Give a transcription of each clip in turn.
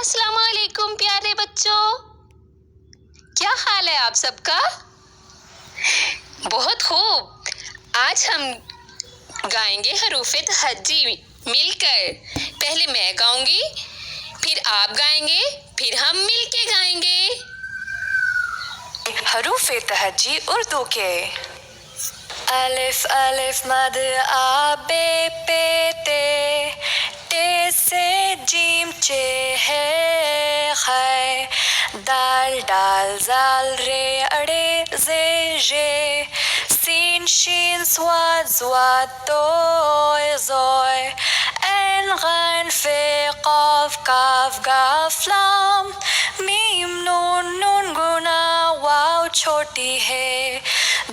अस्सलाम वालेकुम प्यारे बच्चों, क्या हाल है आप सबका। बहुत खूब। आज हम गाएंगे हरूफ तहज्जी मिलकर। पहले मैं गाऊंगी, फिर आप गाएंगे, फिर हम मिलके गाएंगे। हरूफ तहज्जी उर्दू के अलिफ अलिफ मद आ बे पे ते से जीम चे है खै दाल डाल जाल रे अड़े जे जे सीन शीन स्वाद स्वाद तोय जोय एन गैन फे काफ काफ गाफ लाम मीम नून नून गुना वाव छोटी है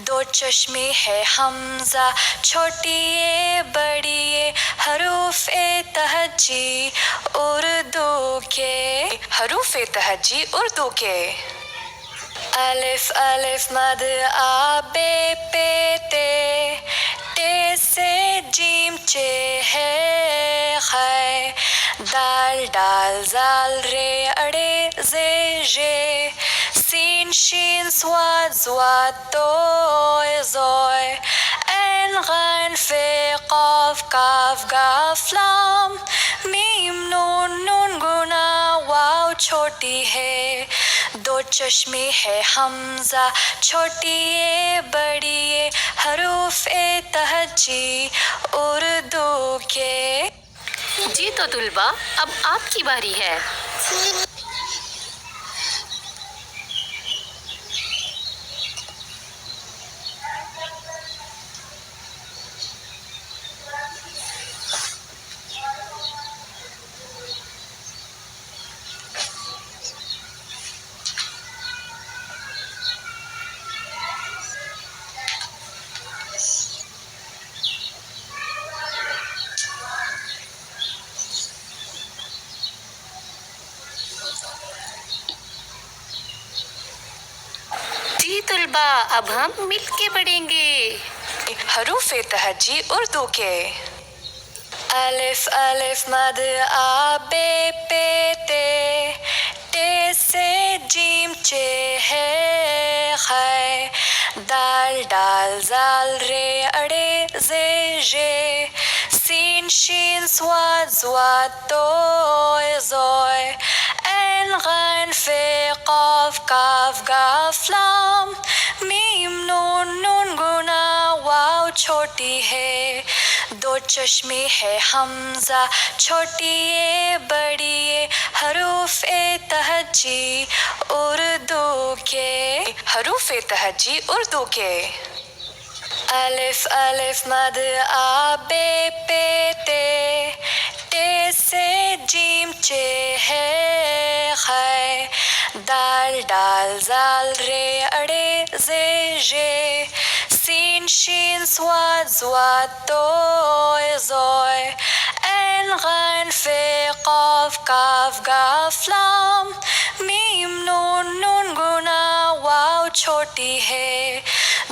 दो चश्मे है हमजा छोटी ए बड़ी ए हरूफ तहज्जी उर्दू के हरूफ तहज्जी उर्दू के अलिफ अलिफ मद आ बे पे ते से जीम चे है खै दाल डाल जाल रे अड़े जे जे सीन शीन स्वाद स्वाद तोय जोय एन गैन फे काफ काफ गाफ लाम मीम नून नून गुना वाव छोटी है दो चश्मे है हमजा छोटी ए बड़ी ए हरूफ तहज्जी उर्दू के। जी तो तुलबा, अब आपकी बारी है। जी तुलबा, अब हम मिलके पढ़ेंगे। हरूफ तहज्जी उर्दू के अलिफ अलिफ मद आ बे पे ते से जीम चे है खै दाल डाल जाल रे अड़े जे जे सीन शीन स्वाद स्वाद तोय जोय एन गैन फे काफ काफ गाफ लाम मीम नून नून गुना वाव छोटी है दो चश्मे है हमजा छोटी ए बड़ी ए हरूफ तहज्जी उर्दू के हरूफ तहज्जी उर्दू के अलिफ अलिफ मद आ बे पे ते से जीम चे है खै दाल डाल जाल रे अड़े जे जे सीन शीन स्वाद स्वाद तोय जोय एन गैन फे काफ काफ गाफ लाम मीम नून नून गुना वाव छोटी है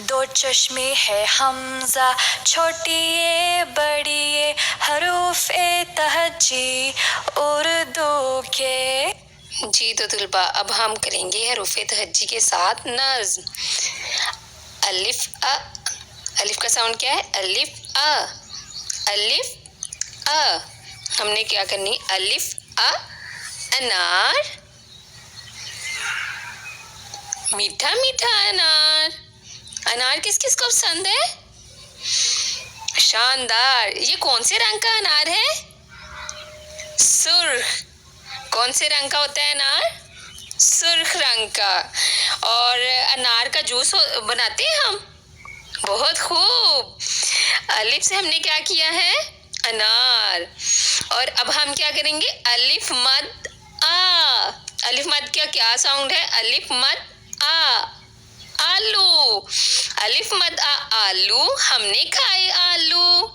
दो चश्मे है हमजा छोटी ए बड़ी ए हरूफ तहज्जी उर्दू के। जी तो तुलबा, अब हम करेंगे हरूफ तहज्जी के साथ नज़्म। अलिफ अ, अलिफ का साउंड क्या है? अलिफ अ, अलिफ अ। हमने क्या करनी? अलिफ अ अनार, मीठा मीठा अनार। अनार किस किस को पसंद है? शानदार। ये कौन से रंग का अनार है? सुर्ख। कौन से रंग का होता है अनार? सुर्ख रंग का। और अनार का जूस बनाते हैं हम। बहुत खूब। अलिफ से हमने क्या किया है? अनार। और अब हम क्या करेंगे? अलिफ मद आ। अलिफ मद का क्या साउंड है? अलिफ मद आ, आलू। अलिफ मद आ, आलू। हमने खाए आलू।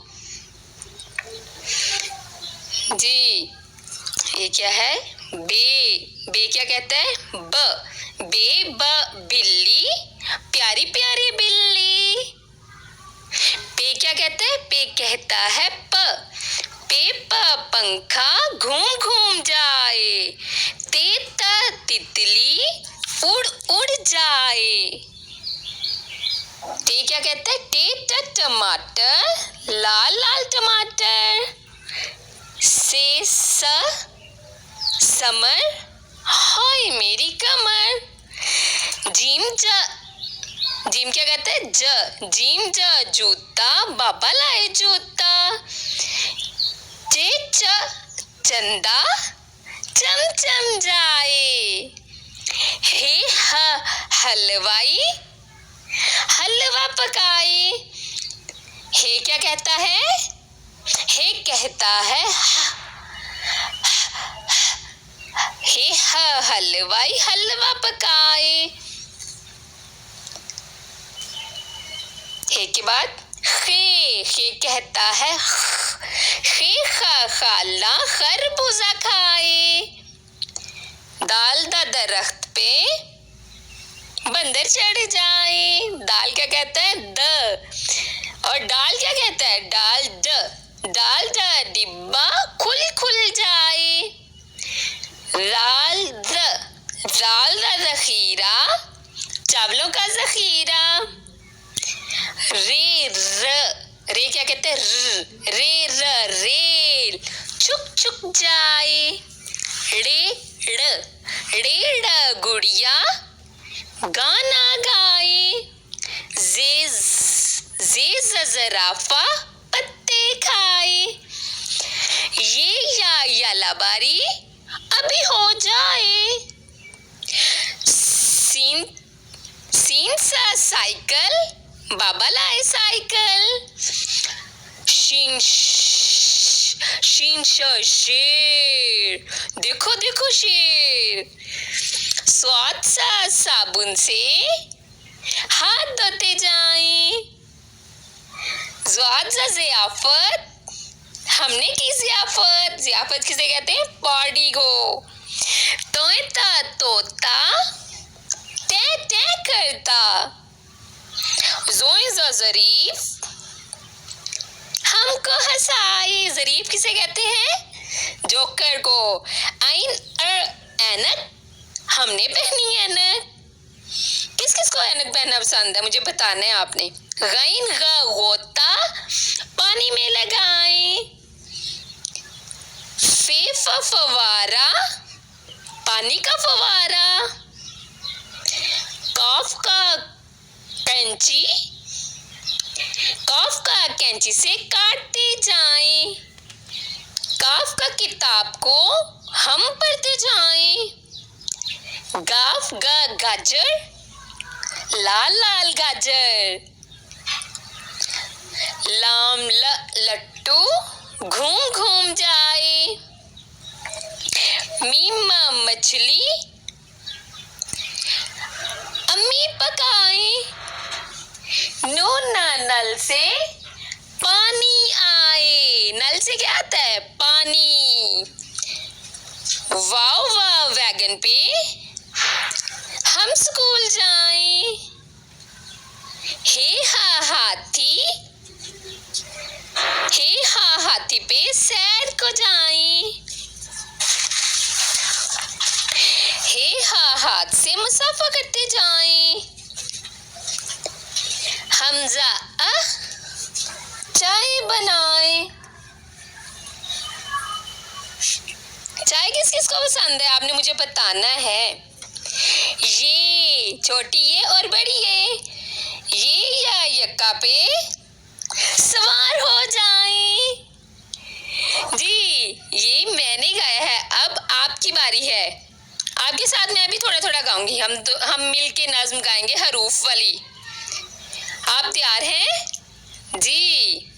जी, ये क्या है? बे। बे क्या कहता है? ब। बे ब बिल्ली, प्यारी प्यारी बिल्ली। पे क्या कहता है? पे कहता है प। पे प पंखा घूम घूम जाए। जाए। टे क्या कहता है? टे टमाटर, लाल लाल टमाटर। से समर, हाय मेरी कमर। जिम क्या कहता है? जिम जूता, बाबा लाए जूता। चंदा, चमचम जाए। हे हलवाई, हलवा पकाए। हे क्या कहता है? हे कहता है हे हलवाई हलवा पकाए। हे के बाद खे कहता है खाला खरबूजा खाए। दाल दा दरख्त पे बंदर चढ़ जाए। दाल क्या कहता है? द। और डाल क्या कहता है? डाल द डिब्बा खुल जाए। राल द जखीरा, चावलों का जखीरा। रे क्या कहते हैं? रेल चुक जाए। रेड़ गुड़िया गाना गाए। ज़राफ़ा पत्ते खाए। ये या लाबारी अभी हो जाए। सीन सा साइकिल, बाबा लाए साइकिल। शीन शेर, देखो शेर। स्वाद सा साबुन से हाथ धोते जाएं। ज़्वाद सा ज़ियाफ़त, हमने की ज़ियाफ़त किसे कहते हैं? पार्टी को। तोता टे करता। ज़रीफ, हमको हंसाए। ज़रीफ किसे कहते हैं? जोकर को। ऐनक, हमने पहनी ऐनक। किस को ऐनक पहनना पसंद है? मुझे बताना है आपने। गोता, पानी में लगाए। फवारा, पानी का फवारा। कॉफ का कैंची से काटते जाएं। काफ का किताब को हम पढ़ते जाएं। गाजर, लाल गाजर। लाम लट्टू घूम जाए। मीमा मछली, अम्मी पकाए। नोना नल से पानी आए। नल से क्या आता है? पानी। वाव वैगन पे हम स्कूल जाएं। हे हाथी पे सैर को जाएं। हे हाथ से मुसाफा करते जाएं। हमजा चाय बनाए। चाय किस को पसंद है? आपने मुझे बताना है। ये छोटी ये और बड़ी ये या यक्का पे सवार हो जाएं। जी, ये मैंने गाया है। अब आपकी बारी है। आपके साथ मैं भी थोड़ा गाऊंगी। हम मिलके नज्म गाएंगे हरूफ वाली। आप तैयार हैं? जी।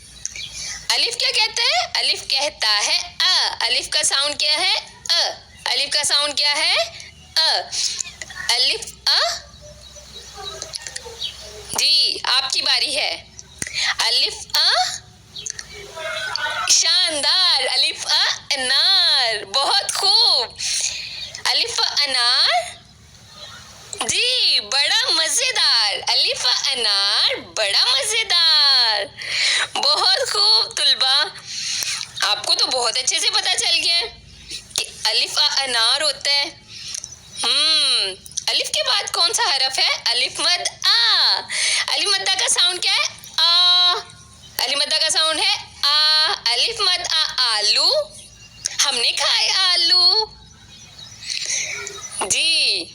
अलिफ क्या कहता है? अलिफ कहता है अ। अलिफ का साउंड क्या है? अ। अलिफ का साउंड क्या है? अ। अलिफ अ। जी, आपकी बारी है। अलिफ अ, शानदार। अलिफ अ अनार, बहुत खूब। अलिफ अ अनार, जी बड़ा मजेदार। अलिफ अ अनार, बड़ा मजेदार। बहुत खूब तुलबा, आपको तो बहुत अच्छे से पता चल गया कि अलिफ अ अनार होता है। अलिफ के बाद कौन सा हरफ है? अलिफ मद आ। अलिफ मद्दा का साउंड क्या है? आ। अलिफ मद्दा का साउंड है आ। अलिफ मद आ, आलू। हमने खाए आलू। जी।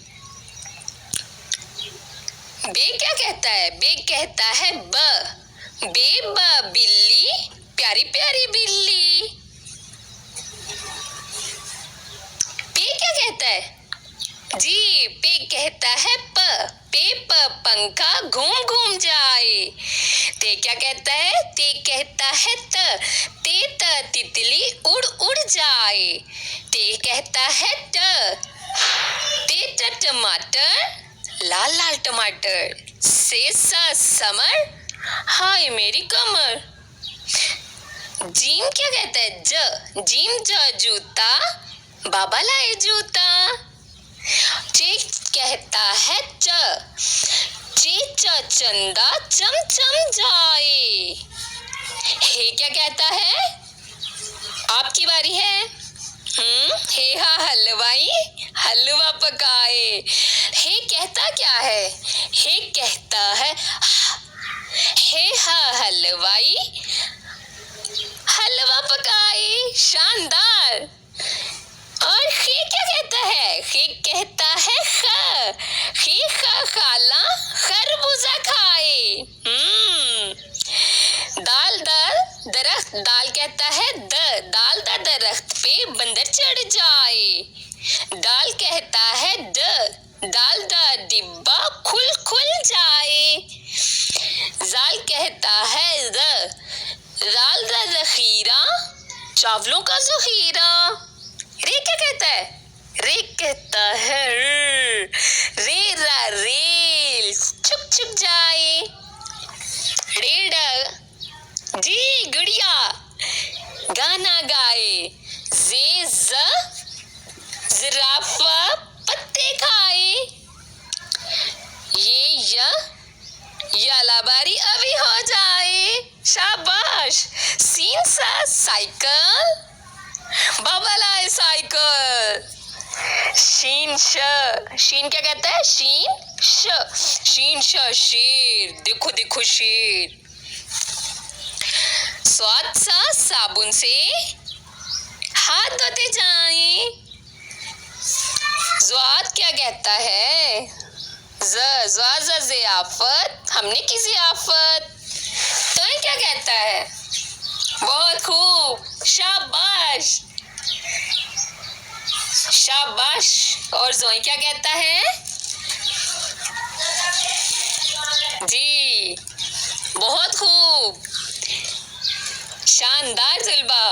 बे क्या कहता है? बे कहता है ब। बे ब बिल्ली, प्यारी प्यारी बिल्ली। पे क्या कहता है? जी, पे कहता है प। पे प पंखा घूम घूम जाए। ते क्या कहता है? ते कहता है त। ते त तितली उड़ उड़ जाए। ते कहता है ट। ते त टमाटर, लाल लाल टमाटर। से सा समर, हाय मेरी कमर। जीम क्या कहता है? ज। जीम ज जूता, बाबा लाए जूता। चे कहता है च। चे च चंदा चम चम जाए। हे क्या कहता है? आपकी बारी है। हे हा हलवाई, हलवा पकाए। हे कहता क्या है? हे कहता है हे हा हलवाई, हलवा पकाए। शानदार। और खे क्या कहता है? खे कहता है ख। खे ख खाला, खरबूजा खाए। दाल दाल दरख्त, दाल कहता है द। दाल दा दरख्त पे बंदर चढ़ जाए। दाल कहता है ड। दाल दा डिब्बा खुल खुल जाए। जाल कहता है ज। दाल दा जखीरा, चावलों का जखीरा। रे क्या कहता है? रे कहता है रे रा रेल, छुप छुप जाए। रेड जी गुड़िया गाना गाए। जे ज जिराफा पत्ते खाए। ये यालाबारी अभी हो जाए। शाबाश। सीन सा साइकिल, बाबा लाए साइकिल। शीन श। शीन क्या कहता है? शीन श। शीन श शेर, देखो देखो शेर। स्वाद सा साबुन से हाथ धोते जाएं। ज़्वाद क्या कहता है? ज़्वाज़ ज़ियाफ़त, हमने की ज़ियाफ़त। तो ये क्या कहता है? बहुत खूब, शाबाश शाबाश। और जोई क्या कहता है? जी बहुत खूब, शानदार जुल्बा।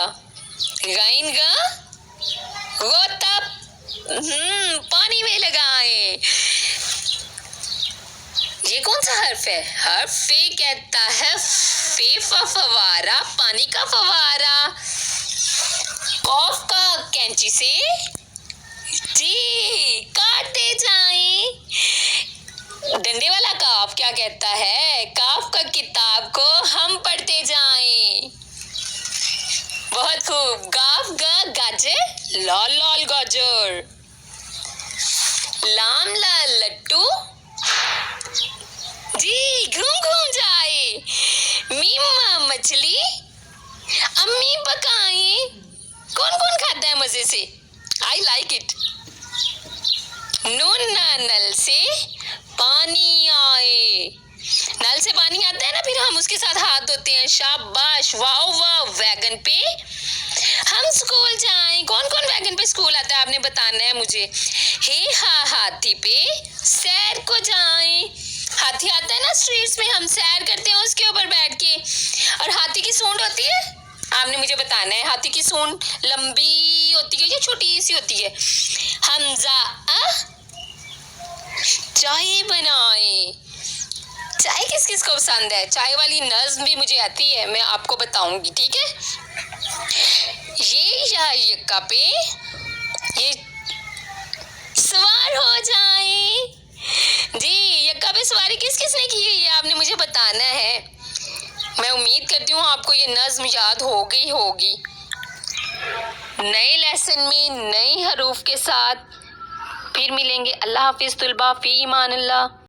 गाइन गा गोता पानी में लगाए। ये कौन सा हर्फ है? हर्फ फे कहता है फे फवारा, पानी का फवारा। कॉफ का कैंची से जी काटे जाए। डंडे वाला काफ क्या कहता है? काफ का किताब को हम पढ़ते जाएं। बहुत खूब। गाफ गा गाजर, लाल लाल गाजर। लाम ला लट्टू, जी घूम घूम जाए। मीम मछली, अम्मी पकाए। कौन कौन खाता है मजे से? I like it. नून नल से पानी आए। नल से पानी आता है ना, फिर हम उसके साथ हाथ धोते हैं। शाबाश, वाह वाह। वैगन पे हम स्कूल जाएं। कौन कौन वैगन पे स्कूल आता है आपने बताना है मुझे। हे हा हाथी पे सैर को जाएं। हाथी आता है ना स्ट्रीट्स में, हम सैर करते हैं उसके ऊपर बैठ के। और हाथी की सूंड होती है, आपने मुझे बताना है हाथी की सूंड लंबी होती है या छोटी सी होती है। हमजा चाय बनाए। चाय किस किस को पसंद है? चाय वाली नज्म भी मुझे आती है, मैं आपको बताऊंगी, ठीक है। ये या यक्का पे ये सवार हो जाए। जी यक्का पे सवारी किस किसने की है ये आपने मुझे बताना है। मैं उम्मीद करती हूँ आपको ये नज्म याद हो गई होगी। नए लेसन में नए हरूफ के साथ फिर फिर मिलेंगे। अल्लाह हाफिज़ तुलबा, फ़ी ईमान अल्लाह।